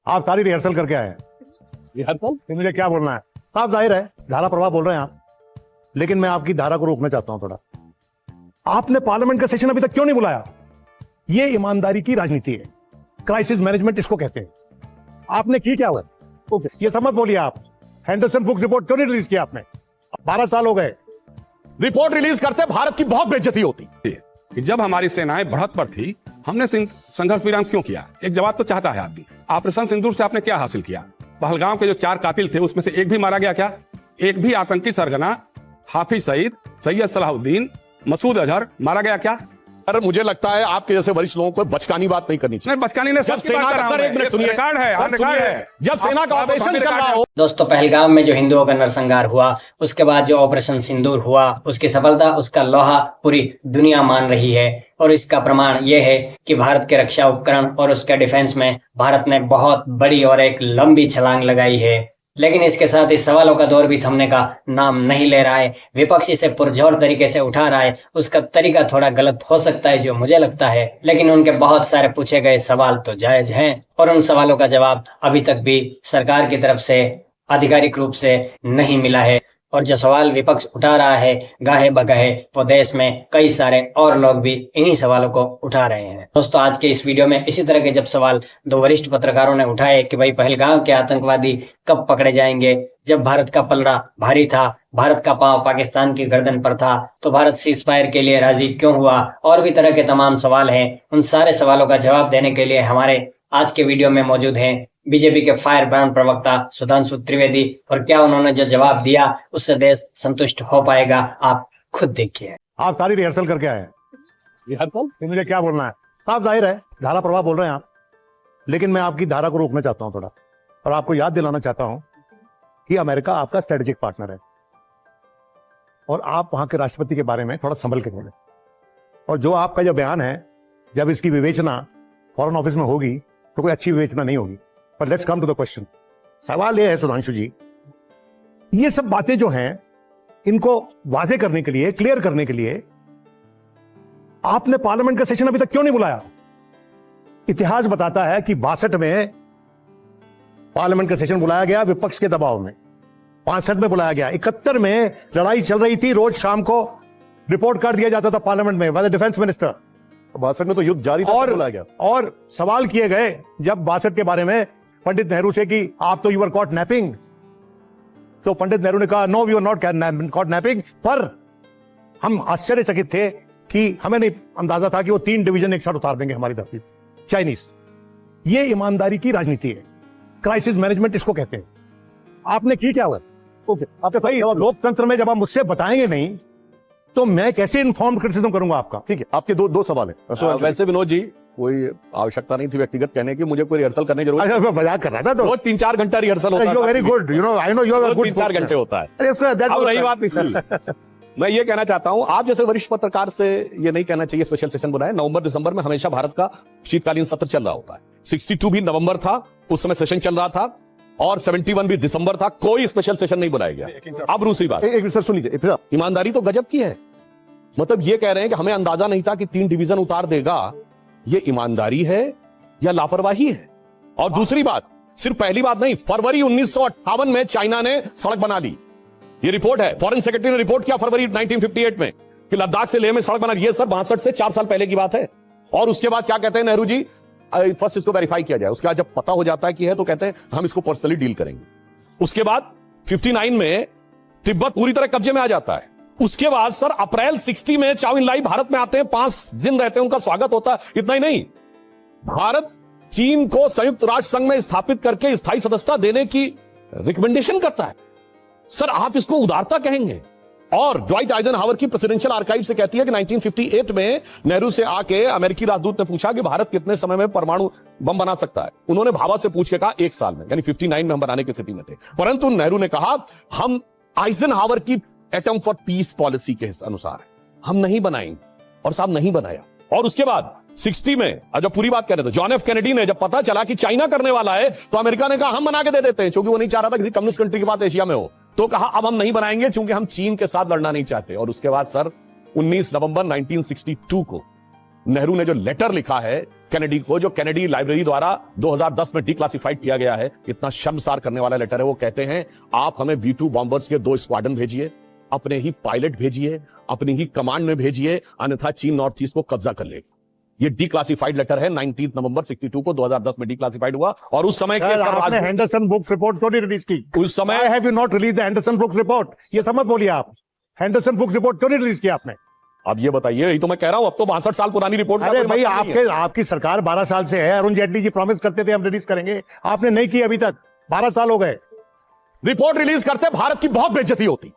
आप सारी रिहर्सल करके आए हैं। रिहर्सल? फिर मुझे क्या बोलना है? साफ जाहिर है धारा प्रवाह बोल रहे हैं आप, लेकिन मैं आपकी धारा को रोकना चाहता हूं थोड़ा। आपने पार्लियामेंट का सेशन अभी तक क्यों नहीं बुलाया? ये ईमानदारी की राजनीति है, क्राइसिस मैनेजमेंट इसको कहते हैं। आपने की क्या हुआ? ओके, ये समझ बोलिए आप। हैंडरसन बुक्स रिपोर्ट क्यों नहीं रिलीज किया आपने? 12 साल हो गए। रिपोर्ट रिलीज करते भारत की बहुत बेइज्जती होती कि जब हमारी सेनाएं बढ़त पर थी हमने संघर्ष विराम क्यों किया? एक जवाब तो चाहता है आदमी। ऑपरेशन सिंदूर से आपने क्या हासिल किया? पहलगाम के जो 4 कातिल थे उसमें से एक भी मारा गया क्या? एक भी आतंकी सरगना हाफिज सईद, सैयद सलाहुद्दीन, मसूद अजहर मारा गया क्या? अरे मुझे लगता है आपके जैसे वरिष्ठ लोगों को बचकानी बात नहीं करनी चाहिए। बचकानी ने जब सेना का सर एक मिनट सुनिए, जब सेना का ऑपरेशन चल रहा हो। दोस्तों, पहलगाम में जो हिंदुओं का नरसंहार हुआ, उसके बाद जो ऑपरेशन सिंदूर हुआ, उसकी सफलता, उसका लोहा पूरी दुनिया मान रही है। और इसका प्रमाण यह है कि भारत के रक्षा उपकरण और उसके डिफेंस में भारत ने बहुत बड़ी और एक लंबी छलांग लगाई है। लेकिन इसके साथ इस सवालों का दौर भी थमने का नाम नहीं ले रहा है। विपक्ष इसे पुरजोर तरीके से उठा रहा है। उसका तरीका थोड़ा गलत हो सकता है जो मुझे लगता है, लेकिन उनके बहुत सारे पूछे गए सवाल तो जायज हैं और उन सवालों का जवाब अभी तक भी सरकार की तरफ से आधिकारिक रूप से नहीं मिला है। और जो सवाल विपक्ष उठा रहा है गाहे बगाहे, वो देश में कई सारे और लोग भी इन्हीं सवालों को उठा रहे हैं। दोस्तों, आज के इस वीडियो में इसी तरह के जब सवाल 2 वरिष्ठ पत्रकारों ने उठाए कि भाई पहलगाम के आतंकवादी कब पकड़े जाएंगे, जब भारत का पलड़ा भारी था, भारत का पांव पाकिस्तान की गर्दन पर था, तो भारत सीज फायर के लिए राजी क्यों हुआ, और भी तरह के तमाम सवाल हैं। उन सारे सवालों का जवाब देने के लिए हमारे आज के वीडियो में मौजूद हैं बीजेपी के फायर ब्रांड प्रवक्ता सुधांशु त्रिवेदी। और क्या उन्होंने जो जवाब दिया उससे देश संतुष्ट हो पाएगा, आप खुद देखिए। आप सारी रिहर्सल करके आए हैं। रिहर्सल? फिर मुझे क्या बोलना है? साफ जाहिर है धारा प्रवाह बोल रहे हैं आप, लेकिन मैं आपकी धारा को रोकना चाहता हूं थोड़ा, और आपको याद दिलाना चाहता हूं कि अमेरिका आपका स्ट्रेटेजिक पार्टनर है और आप वहां के राष्ट्रपति के बारे में थोड़ा संभल के बोले। और जो आपका जो बयान है, जब इसकी विवेचना फॉरेन ऑफिस में होगी तो कोई अच्छी विवेचना नहीं होगी। पर let's come to the question. सवाल यह है सुधांशु जी, ये सब बातें जो हैं इनको वाजे करने के लिए, क्लियर करने के लिए आपने पार्लियामेंट का सेशन अभी तक क्यों नहीं बुलाया? इतिहास बताता है कि 62 में पार्लियामेंट का सेशन बुलाया गया विपक्ष के दबाव में, 65 में बुलाया गया, 71 में लड़ाई चल रही थी, रोज शाम को रिपोर्ट कर दिया जाता था पार्लियामेंट में बाय द डिफेंस मिनिस्टर। 62 में तो युद्ध जारी था, बुलाया गया। और सवाल किए गए जब 62 के बारे में पंडित नेहरू से कि आप तो यू आर कॉट नैपिंग, तो पंडित नेहरू ने कहा no we are not caught napping. पर हम आश्चर्यचकित थे कि हमें नहीं अंदाजा था कि वो 3 डिवीजन एक साथ उतार देंगे हमारी धरती चाइनीज। ये ईमानदारी की राजनीति है, क्राइसिस मैनेजमेंट इसको कहते हैं। आपने की क्या हुआ? ओके, आपके भाई लोकतंत्र में जब आप मुझसे बताएंगे नहीं तो मैं कैसे इन्फॉर्म्ड क्रिटिसिज्म करूंगा आपका? ठीक है, आपके दो सवाल है। वैसे विनोद जी, कोई आवश्यकता नहीं थी व्यक्तिगत कहने की, मुझे कोई रिहर्सल करने की जरूरत नहीं। मजाक कर रहा था। रोज 3-4 घंटा रिहर्सल होता है। Very good, you know, I know you are good. 3-4 घंटे होता है। अब रही बात इसकी, मैं ये कहना चाहता हूं, आप जैसे वरिष्ठ पत्रकार से ये नहीं कहना चाहिए स्पेशल सेशन बनाए। नवंबर दिसंबर में हमेशा भारत का शीतकालीन सत्र चल रहा होता है। 62 भी नवंबर था, उस समय सेशन चल रहा था, और 71 भी दिसंबर था, कोई स्पेशल सेशन नहीं बनाया गया। अब दूसरी बात, एक सर सुनिए, ईमानदारी तो गजब की है। मतलब ये कह रहे हैं कि हमें अंदाजा नहीं था कि 3 डिवीजन उतार देगा। ये ईमानदारी है या लापरवाही है? और दूसरी बात, सिर्फ पहली बात नहीं, फरवरी 1958 में चाइना ने सड़क बना दी। ये रिपोर्ट है, फॉरेन सेक्रेटरी ने रिपोर्ट किया फरवरी 1958 में कि लद्दाख से लेह में सड़क बना दी। ये सब 62 से 4 साल पहले की बात है। और उसके बाद क्या कहते हैं नेहरू जी, फर्स्ट इसको वेरीफाई किया जाए, उसके बाद जब पता हो जाता है कि है तो कहते हैं हम इसको पर्सनली डील करेंगे। उसके बाद 59 में तिब्बत पूरी तरह कब्जे में आ जाता है। उसके बाद सर अप्रैल 60 में चाउ इन लाई भारत में आते हैं, 5 दिन रहते हैं, उनका स्वागत होता है। इतना ही नहीं, भारत चीन को संयुक्त राष्ट्र संघ में स्थापित करके स्थायी सदस्यता देने की रिकमेंडेशन करता है। सर आप इसको उदारता कहेंगे? और ड्वाइट आइजनहावर की प्रेसिडेंशियल आर्काइव से कहती है कि 1958 में नेहरू से आके अमेरिकी राजदूत ने पूछा कि भारत कितने समय में परमाणु बम बना सकता है। उन्होंने भाभा से पूछ के कहा 1 साल में, यानी 59 में हम बनाने की स्थिति में थे। परंतु नेहरू ने कहा हम आइजनहावर की एटम फॉर पीस पॉलिसी के अनुसार हम नहीं बनाएंगे, और साहब नहीं बनाया। और उसके बाद 60 में जब पूरी बात कह रहे थे, जॉन एफ कैनेडी ने जब पता चला कि चाइना करने वाला है तो अमेरिका ने कहा हम बना के दे देते हैं, क्योंकि वो नहीं चाह रहा था किसी कम्युनिस्ट कंट्री की बात एशिया में हो। तो कहा अब हम नहीं बनाएंगे क्योंकि हम चीन के साथ लड़ना नहीं चाहते। और उसके बाद सर 19 नवंबर 1962 को नेहरू ने जो लेटर लिखा है कैनेडी को, जो कैनेडी लाइब्रेरी द्वारा 2010 में डिक्लासिफाइड किया गया है। इतना शर्मसार करने वाला लेटर है। वो कहते हैं आप हमें B-2 बॉम्बर्स के 2 स्क्वाड्रन भेजिए, अपने ही पायलट भेजिए, अपनी ही कमांड में भेजिए, अन्यथा चीन नॉर्थ ईस्ट को कब्जा कर लेगा। ये डिक्लासिफाइड लेटर है। 19 नवंबर 62 को 2010 में डिक्लासिफाइड हुआ और उस समय आपने हेंडरसन बुक्स रिपोर्ट क्यों नहीं रिलीज की? उस समय have you not release the Henderson books report? ये समझ बोलिए आप, हेंडरसन बुक्स रिपोर्ट क्यों नहीं रिलीज किया आपने? अब ये बताइए, यही तो मैं कह रहा हूं, अब तो 62 साल पुरानी रिपोर्ट। अरे भाई, आपकी सरकार 12 साल से है। अरुण जेटली जी प्रॉमिस करते थे हम रिलीज करेंगे, आपने नहीं की अभी तक। 12 साल हो गए। रिपोर्ट रिलीज करते भारत की बहुत बेइज्जती होती।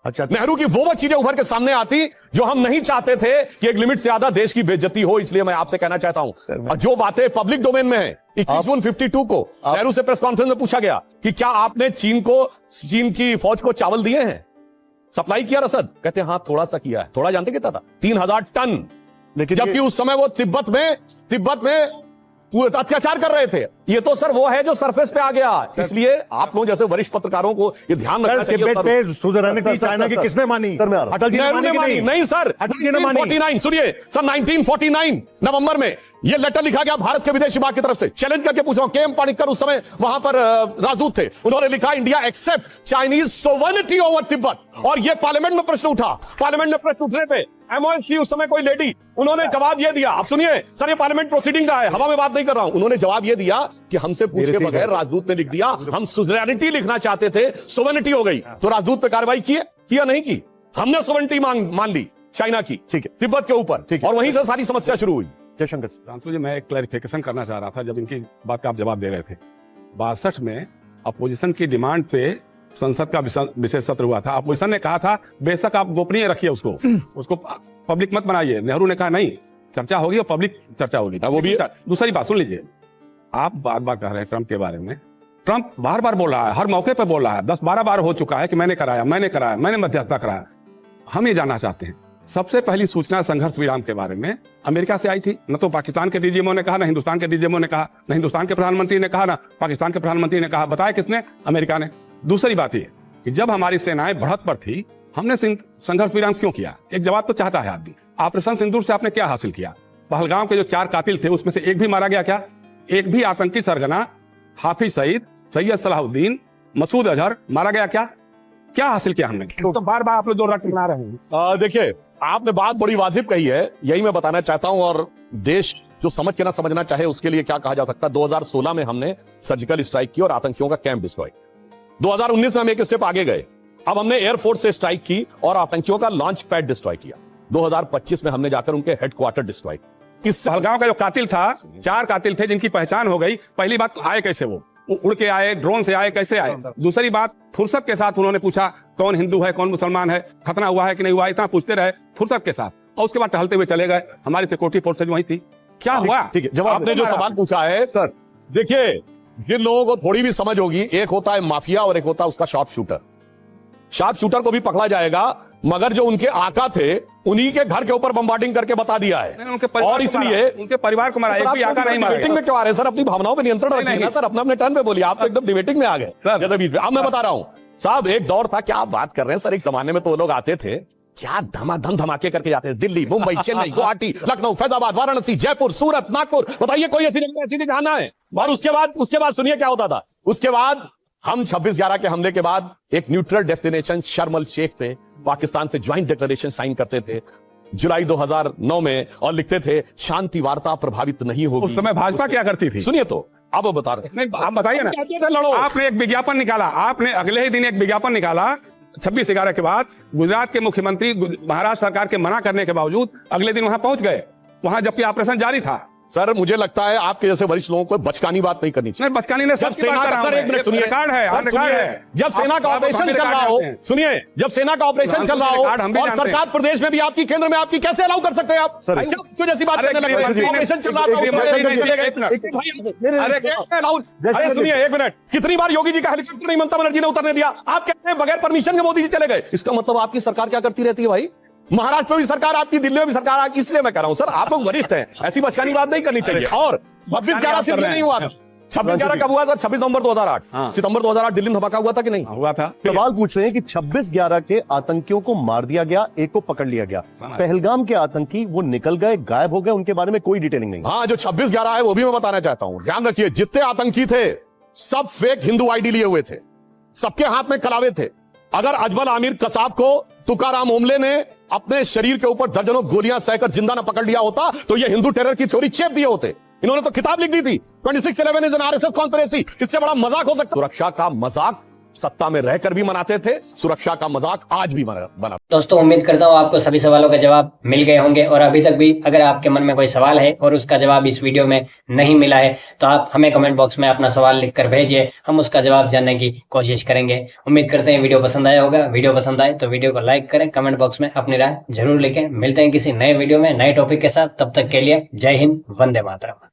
अच्छा, नेहरू की वो चीजें उभर के सामने आती जो हम नहीं चाहते थे कि एक लिमिट से ज्यादा देश की बेइज्जती हो। इसलिए मैं आपसे कहना चाहता हूं, और जो बातें पब्लिक डोमेन में है, 21 जून 52 को नेहरू से प्रेस कॉन्फ्रेंस में पूछा गया कि क्या आपने चीन की फौज को चावल दिए हैं, सप्लाई किया रसद? कहते हैं हाँ थोड़ा सा किया है। थोड़ा जानते कितना था? 3000 टन। लेकिन जबकि उस समय वो तिब्बत में अत्याचार कर रहे थे। ये तो सर वो है जो सरफेस पे आ गया। इसलिए आप लोग जैसे वरिष्ठ पत्रकारों को ये ध्यान रखना चाहिए। तिब्बत पे सुज़रेनिटी चाइना की किसने मानी? अटल जी ने मानी? नहीं सर, अटल जी ने मानी। 1949 सुनिए सर, 1949 नवंबर में ये लेटर लिखा गया भारत के विदेश विभाग की तरफ से। चैलेंज करके पूछ रहा हूं, के.एम. पाणिक्कर उस समय वहां पर राजदूत थे। उन्होंने लिखा India accept Chinese sovereignty over Tibet. और ये पार्लियामेंट में प्रश्न उठा। पार्लियामेंट में प्रश्न उठने पे एमओएस की उस समय कोई लेडी, उन्होंने जवाब ये दिया। आप सुनिए सर, ये पार्लियामेंट प्रोसीडिंग का है, हवा में बात नहीं कर रहा हूं। उन्होंने जवाब ये दिया कि हमसे पूछे बगैर राजदूत ने लिख दिया, हम सुज़रेनिटी लिखना चाहते थे, सोवर्निटी हो गई। तो राजदूत पे कार्रवाई किया नहीं की? हमने सोवर्निटी मान ली चाइना की, ठीक है, तिब्बत के ऊपर, और वहीं से सारी समस्या शुरू हुई। जयशंकर फ्रांसो जी, मैं एक क्लैरिफिकेशन करना चाह रहा था जब इनकी बात का आप जवाब दे रहे थे। 62 में अपोजिशन की डिमांड पे संसद का विशेष सत्र हुआ था। अपोजिशन ने कहा था बेशक आप गोपनीय रखिए उसको पब्लिक मत बनाइए। नेहरू ने कहा नहीं, चर्चा होगी और पब्लिक चर्चा होगी। वो भी दूसरी बात सुन लीजिए, आप बार बार कह रहे हैं ट्रंप के बारे में। ट्रंप बार बार बोल रहा है, हर मौके पर बोल रहा है, 10-12 बार हो चुका है कि मैंने कराया, मैंने मध्यस्थता कराया। हम ये जानना चाहते हैं, सबसे पहली सूचना संघर्ष विराम के बारे में अमेरिका से आई थी। न तो पाकिस्तान के डीजीएमओ ने कहा, न हिंदुस्तान के डीजीएमओ ने कहा, न हिंदुस्तान के प्रधानमंत्री ने कहा, न पाकिस्तान के प्रधानमंत्री ने कहा। बताया किसने? अमेरिका ने। दूसरी बात ये कि जब हमारी सेनाएं बढ़त पर थी, हमने संघर्ष विराम क्यों किया? एक जवाब तो चाहता है आदमी। ऑपरेशन सिंदूर से आपने क्या हासिल किया? पहलगाम के जो 4 कातिल थे उसमें से एक भी मारा गया क्या? एक भी आतंकी सरगना, हाफिज सईद, सैयद सलाहुद्दीन, मसूद अजहर मारा गया क्या? क्या हासिल किया हमने? तो बार बार आप लोग जो रट बना रहे हैं। देखिए, आपने बात बड़ी वाजिब कही है, यही मैं बताना चाहता हूं। और देश जो समझ के ना समझना चाहे उसके लिए क्या कहा जा सकता है। 2016 में हमने सर्जिकल स्ट्राइक की और आतंकियों का कैंप डिस्ट्रॉय। 2019 में हम एक स्टेप आगे गए, अब हमने एयरफोर्स से स्ट्राइक की और आतंकियों का लॉन्च पैड डिस्ट्रॉय किया। 2025 में हमने जाकर उनके हेडक्वार्टर डिस्ट्रॉय किया। इस पहलगाम का जो कातिल था, 4 कातिल थे जिनकी पहचान हो गई। पहली बात, आए कैसे? वो उड़ के आए, ड्रोन से आए, कैसे आए? दूसरी बात, फुर्सत के साथ उन्होंने पूछा कौन हिंदू है, कौन मुसलमान है, खतना हुआ है कि नहीं हुआ, इतना पूछते रहे फुर्सत के साथ, और उसके बाद टहलते हुए चले गए। हमारी सिक्योरिटी फोर्सेज वहीं थी। क्या हुआ? ठीक है, जवाब आपने जो सवाल पूछा है सर, देखिए, जिन लोगों को थोड़ी भी समझ होगी, एक होता है माफिया और एक होता है उसका शार्प शूटर। शार्प शूटर को भी पकड़ा जाएगा, मगर जो उनके आका थे उन्हीं के घर के ऊपर बम्बार्डिंग करके बता दिया है। और इसलिए उनके परिवार को मारा, एक भी आका नहीं मारा। डिबेटिंग में क्यों आ रहे हैं सर? अपनी भावनाओं पे नियंत्रण रखिए ना सर, अपने टर्न पे बोलिए। आप तो एकदम डिबेटिंग में आ गए जैसे बीच में। अब मैं बता रहा हूं साहब, एक दौर था, क्या आप बात कर रहे हैं सर? एक जमाने में तो लोग आते थे, क्या धमाके करके जाते थे। दिल्ली, मुंबई, चेन्नई, गुवाहाटी, लखनऊ, फैजाबाद, वाराणसी, जयपुर, सूरत, नागपुर, बताइए कोई ऐसी जगह ऐसी थी जाना है। और उसके बाद सुनिए क्या होता था। उसके बाद हम 26/11 के हमले के बाद एक न्यूट्रल डेस्टिनेशन शर्म अल शेख पे पाकिस्तान से ज्वाइंट डिक्लेरेशन साइन करते थे जुलाई 2009 में, और लिखते थे शांति वार्ता प्रभावित नहीं होगी। उस समय भाजपा क्या करती थी? सुनिए तो, अब बता रहे। नहीं, आप बताइए ना। लड़ो। आपने एक विज्ञापन निकाला, आपने अगले ही दिन एक विज्ञापन निकाला 26/11 के बाद। गुजरात के मुख्यमंत्री महाराष्ट्र सरकार के मना करने के बावजूद अगले दिन वहां पहुंच गए, वहां जबकि ऑपरेशन जारी था। सर मुझे लगता है आपके जैसे वरिष्ठ लोगों को बचकानी बात नहीं करनी चाहिए। बचकानी ने जब सेना का, सर एक मिनट सुनिए, रिकॉर्ड है, जब सेना का ऑपरेशन चल रहा हो, सुनिए, जब सेना का ऑपरेशन चल रहा हो और सरकार प्रदेश में भी आपकी, केंद्र में आपकी, कैसे अलाउ कर सकते हैं आप? जैसी बात करने लगे, ऑपरेशन चल रहा था। अरे सुनिए एक मिनट, कितनी बार योगी जी का हेलीकॉप्टर नहीं ममता बनर्जी ने उतरने दिया? आप कहते हैं बगैर परमिशन के मोदी जी चले गए। इसका मतलब आपकी सरकार क्या करती रहती है भाई? महाराष्ट्र में भी सरकार आपकी, दिल्ली में भी सरकार आपकी। इसलिए मैं कह रहा हूं सर, आप लोग वरिष्ठ हैं, ऐसी बचकानी बात नहीं करनी चाहिए। और 26/11 सिर्फ नहीं हुआ, 26/11 कब हुआ था? 26 नवंबर 2008। हाँ। सितंबर 2008 दिल्ली में धमाका हुआ था कि नहीं? हुआ था। सवाल पूछ रहे हैं कि 26/11 के आतंकियों को मार दिया गया, एक को पकड़ लिया गया। पहलगाम के आतंकी वो निकल गए, गायब हो गए, उनके बारे में कोई डिटेलिंग नहीं। हाँ, जो 26/11 है वो भी मैं बताना चाहता हूं। ध्यान रखिए, जितने आतंकी थे सब फेक हिंदू आईडी लिए हुए थे, सबके हाथ में कलावे थे। अगर अजमल आमिर कसाब को तुकाराम ओमले ने अपने शरीर के ऊपर दर्जनों गोलियां सहकर जिंदा न पकड़ लिया होता तो ये हिंदू टेरर की थ्योरी चेप दिए होते। इन्होंने तो किताब लिख दी थी 26/11 इज एन आरएसएस कॉन्स्पिरेसी। इससे बड़ा मजाक हो सकता? सुरक्षा का मजाक सत्ता में रहकर भी मनाते थे, सुरक्षा का मजाक आज भी बना। दोस्तों, उम्मीद करता हूँ आपको सभी सवालों के जवाब मिल गए होंगे, और अभी तक भी अगर आपके मन में कोई सवाल है और उसका जवाब इस वीडियो में नहीं मिला है तो आप हमें कमेंट बॉक्स में अपना सवाल लिखकर भेजिए, हम उसका जवाब जानने की कोशिश करेंगे। उम्मीद करते हैं वीडियो पसंद आया होगा। वीडियो पसंद आए तो वीडियो को लाइक करें, कमेंट बॉक्स में अपनी राय जरूर लिखें। मिलते हैं किसी नए वीडियो में नए टॉपिक के साथ, तब तक के लिए जय हिंद, वंदे मातरम।